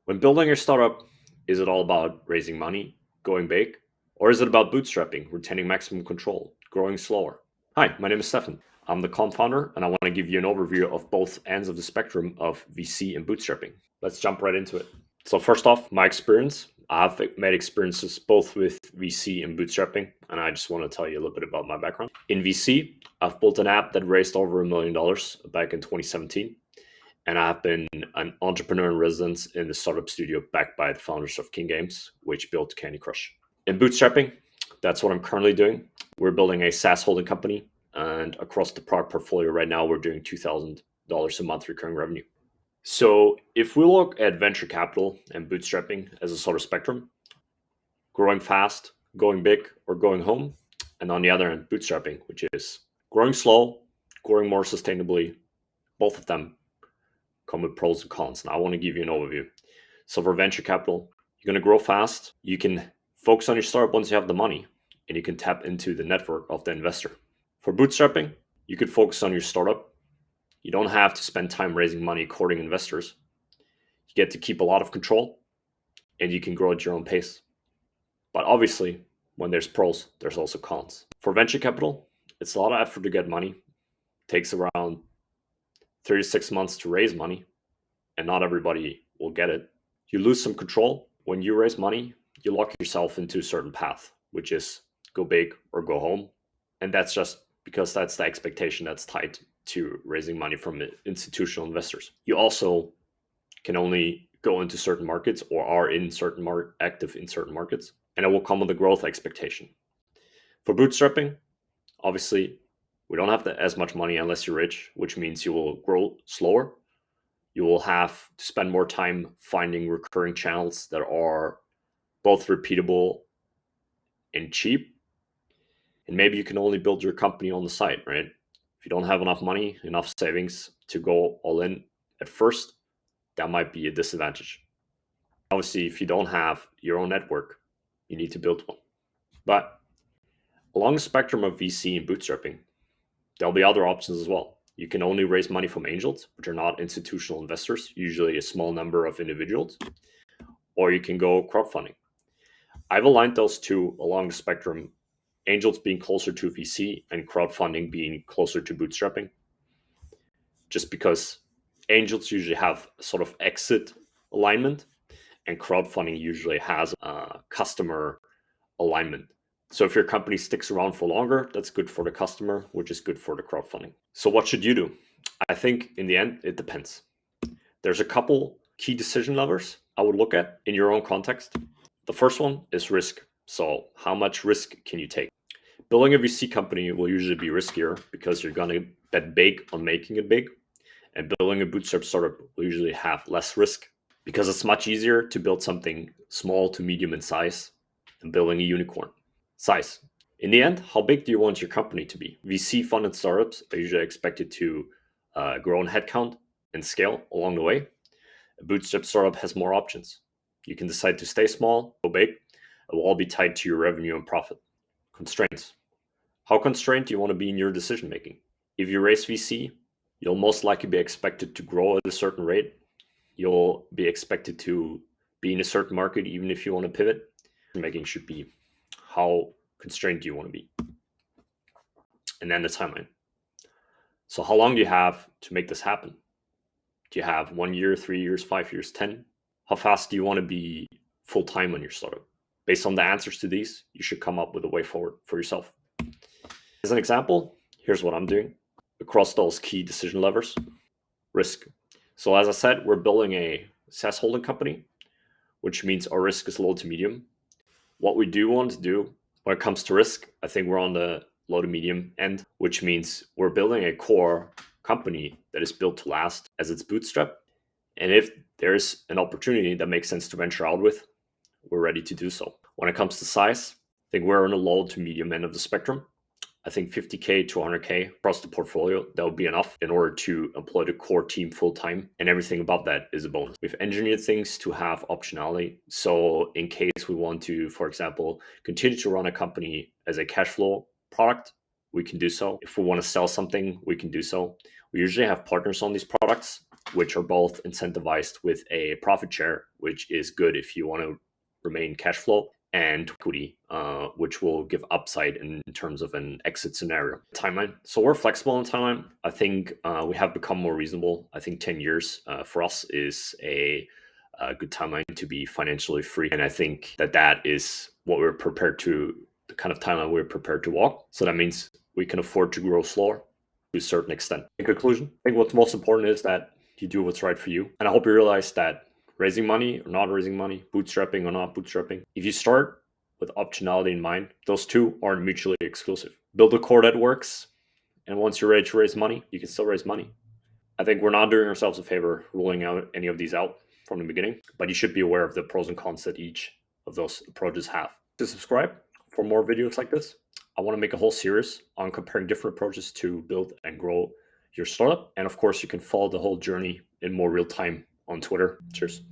When building your startup, is it all about raising money, going big, or is it about bootstrapping, retaining maximum control, growing slower? Hi, my name is Stefan. I'm the co-founder, and I want to give you an overview of both ends of the spectrum of VC and bootstrapping. Let's jump right into it. So first off, my experience. I've made experiences both with VC and bootstrapping, and I just want to tell you a little bit about my background. In VC, I've built an app that raised over $1 million back in 2017. And I've been an entrepreneur in residence in the startup studio backed by the founders of King Games, which built Candy Crush. In bootstrapping, that's what I'm currently doing. We're building a SaaS holding company, and across the product portfolio right now, we're doing $2,000 a month recurring revenue. So if we look at venture capital and bootstrapping as a sort of spectrum, growing fast, going big, or going home, and on the other end, bootstrapping, which is growing slow, growing more sustainably, both of them come with pros and cons. And I want to give you an overview. So for venture capital, you're going to grow fast. You can focus on your startup once you have the money, and you can tap into the network of the investor. For bootstrapping, you could focus on your startup. You don't have to spend time raising money courting investors. You get to keep a lot of control, and you can grow at your own pace. But obviously, when there's pros, there's also cons. For venture capital, it's a lot of effort to get money. It takes around 36 months to raise money, and not everybody will get it. You lose some control. When you raise money, you lock yourself into a certain path, which is go big or go home. And that's just because that's the expectation that's tied to raising money from institutional investors. You also can only go into certain markets or are in certain active in certain markets, and it will come with a growth expectation. For bootstrapping, obviously, we don't have as much money unless you're rich, which means you will grow slower. You will have to spend more time finding recurring channels that are both repeatable and cheap. And maybe you can only build your company on the side, right? If you don't have enough money, enough savings to go all in at first, that might be a disadvantage. Obviously, if you don't have your own network, you need to build one. But along the spectrum of VC and bootstrapping, there'll be other options as well. You can only raise money from angels, which are not institutional investors, usually a small number of individuals, or you can go crowdfunding. I've aligned those two along the spectrum, angels being closer to VC and crowdfunding being closer to bootstrapping, just because angels usually have sort of exit alignment and crowdfunding usually has a customer alignment. So if your company sticks around for longer, that's good for the customer, which is good for the crowdfunding. So what should you do? I think in the end, it depends. There's a couple key decision levers I would look at in your own context. The first one is risk. So how much risk can you take? Building a VC company will usually be riskier because you're going to bet big on making it big. And building a bootstrap startup will usually have less risk because it's much easier to build something small to medium in size than building a unicorn. Size. In the end, how big do you want your company to be? VC funded startups are usually expected to grow in headcount and scale along the way. A bootstrap startup has more options. You can decide to stay small, go big. It will all be tied to your revenue and profit. Constraints. How constrained do you want to be in your decision making? If you raise VC, you'll most likely be expected to grow at a certain rate. You'll be expected to be in a certain market, even if you want to pivot. Making should be how constrained do you want to be? And then the timeline. So how long do you have to make this happen? Do you have 1 year, 3 years, 5 years, 10? How fast do you want to be full-time on your startup? Based on the answers to these, you should come up with a way forward for yourself. As an example, here's what I'm doing across those key decision levers. Risk. So as I said, we're building a SaaS holding company, which means our risk is low to medium. What we do want to do when it comes to risk, I think we're on the low to medium end, which means we're building a core company that is built to last as it's bootstrap. And if there's an opportunity that makes sense to venture out with, we're ready to do so. When it comes to size, I think we're on the low to medium end of the spectrum. I think 50K to 100K across the portfolio, that would be enough in order to employ the core team full time. And everything above that is a bonus. We've engineered things to have optionality. So in case we want to, for example, continue to run a company as a cash flow product, we can do so. If we want to sell something, we can do so. We usually have partners on these products. which are both incentivized with a profit share, which is good if you want to remain cash flow, and equity, which will give upside in terms of an exit scenario. Timeline. So we're flexible on timeline. I think we have become more reasonable. I think 10 years for us is a good timeline to be financially free. And I think that is what we're prepared to, the kind of timeline we're prepared to walk. So that means we can afford to grow slower to a certain extent. In conclusion, I think what's most important is that you do what's right for you. And I hope you realize that raising money or not raising money, bootstrapping or not bootstrapping, if you start with optionality in mind, those two aren't mutually exclusive. Build a core that works, and once you're ready to raise money, you can still raise money. I think we're not doing ourselves a favor ruling out any of these out from the beginning, but you should be aware of the pros and cons that each of those approaches have. To subscribe for more videos like this, I want to make a whole series on comparing different approaches to build and grow your startup. And of course, you can follow the whole journey in more real time on Twitter. Cheers.